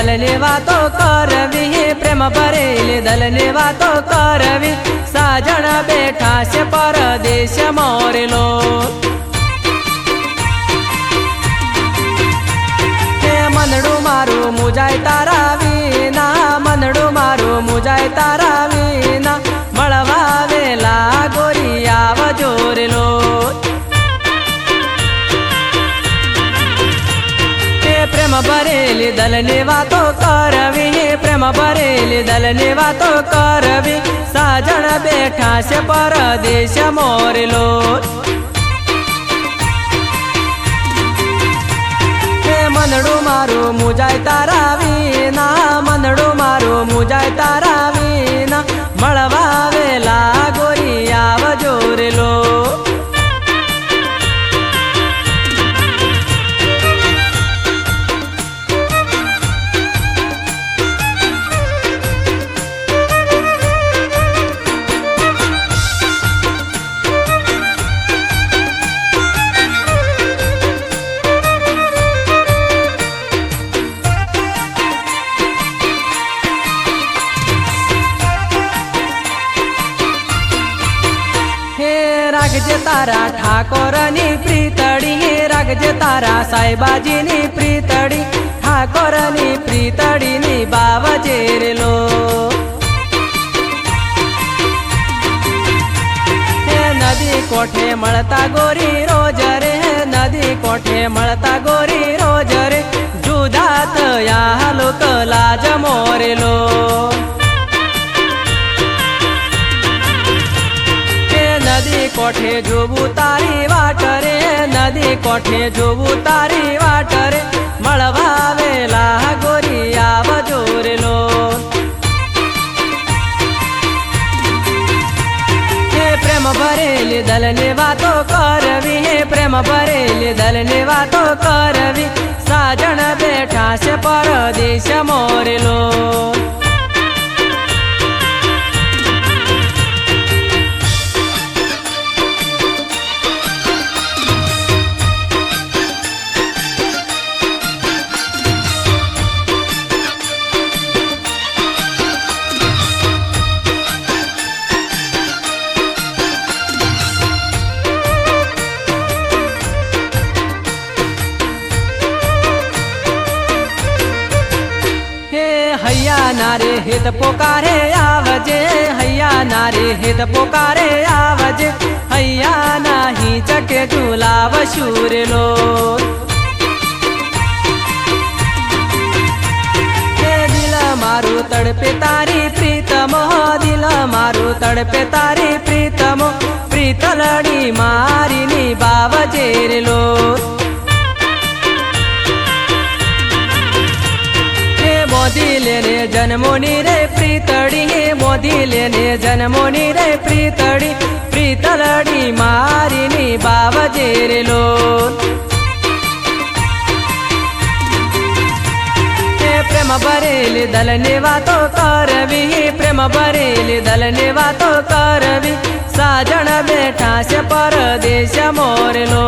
દલની વાતો કરવી, પ્રેમ ભરેલી દલની વાતો કરવી, સાજણ બેઠા છે પરદેશ મોરેલો. હે મનડું મારું મુજાય તારા વિના, મનડું મારું મુજાય તારા વિના, મળવા વેલા ગોરી આવજો રેલો. પ્રેમ ભરેલી દલની વાતો કરવી, પ્રેમ ભરેલી દલની વાતો કરવી, સાજણ બેઠા છે પરદેશ મોરેલો. હે મનડું મારું મુજાય તારા વિના, મનડું મારું મુજાય તારા વિના, મળવા વેલા ગોરી આવજો રેલો. રાખજે તારા ઠાકોરની પ્રીતડી, રાખજે તારા સાહેબાજીની પ્રીતડી, ઠાકોરની પ્રીતડીની બાવજે રેલો. હે નદી કોઠે મળતા ગોરી રોજ રે, નદી કોઠે મળતા ગોરી રોજ રે, જુદા થયા લોક લાજ મોરેલો. નદી કોઠે જોવું તારી વાટ રે, નદી કોઠે જોવું તારી વાટ રે, મળવા વેલા ગોરી આવજો રેલો. હે પ્રેમ ભરેલી દલની વાતો કરવી, પ્રેમ ભરેલી દલની વાતો કરવી, સાજણ બેઠા છે પરદેશ મોરેલો. હૈયા નારે હિત પોકારે આવજે, હૈયા નારે હિત પોકારે આવજે, હૈયા નાહી ચકે ઝુલાવ શુરેલો. હે દિલ મારું તડપે તારી પ્રીતમો, દિલ મારું તડપે તારી પ્રીતમો, પ્રીતલડી મારીની બાવજે રેલો. મોદી લેને જન્મોની રે પ્રીતડી, મોદી લેને જન્મોની રે પ્રીતડી, પ્રીતલડી મારીની બાવજે રેલો. હે પ્રેમ ભરેલી દલની વાતો કરવી, પ્રેમ ભરેલી દલની વાતો કરવી, સાજણ બેઠા છે પરદેશ મોરેલો.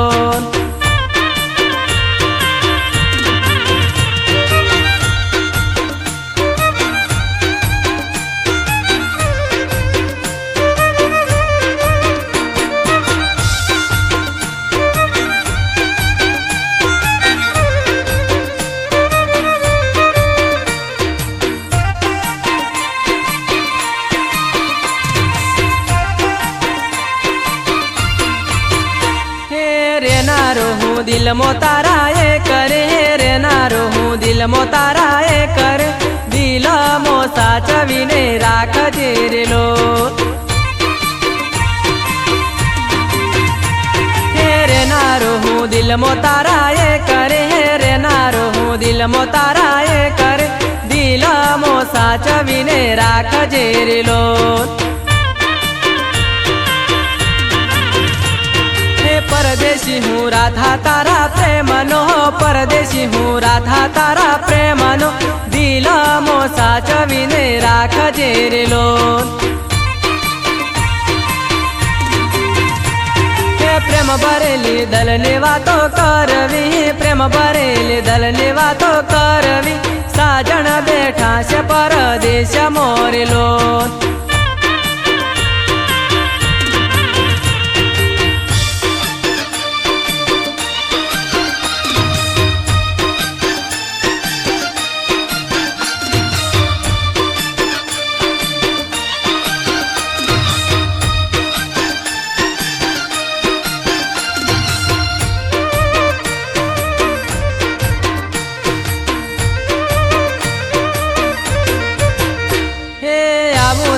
દિલ મો તારા એ કરે રે, નારો હું દિલ મો તારા એ કરે, દિલ મો સાચવીને રાખજે રેલો. હે રે નારો હું દિલ મો તારા એ કરે રે, નારો હું દિલ મો તારા એ કરે, દિલ મો સાચવીને રાખજે રેલો. પરદેશી હું રાધા તારા પ્રેમનો, પરદેશી હું રાધા તારા પ્રેમનો, દિલ મો સાચવીને રાખજે રેલો. હે પ્રેમ ભરેલી દલની વાતો કરવી, પ્રેમ ભરેલી દલની વાતો કરવી, સાજણ બેઠા છે પરદેશ મોરેલો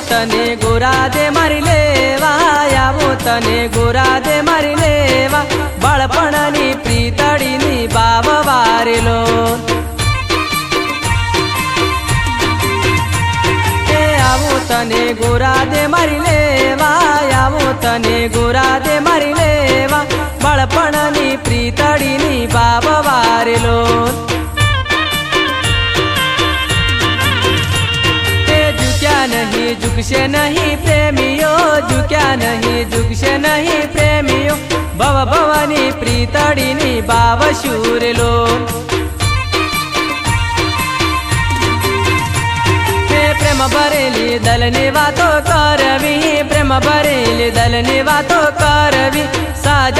તને ગોરા દે મારી લેવા આવું તને ગોરા દે મારી લેવા બાળપણની પ્રીતડીની બાવ વારેલો આવું તને ગોરા દે મારી લેવા આવું તને ગોરા દે મારી લેવા બાળપણની પ્રીતડીની બાવ વારેલો नहीं झुकशे नहीं प्रेमियो झुक्या नहीं झुकशे नहीं प्रेमियो भव भवानी प्रीतड़ीनी बाव शूरेलो प्रेम भरेली दलनी वातो करवी प्रेम भरेली दलनी वातो करवी साजन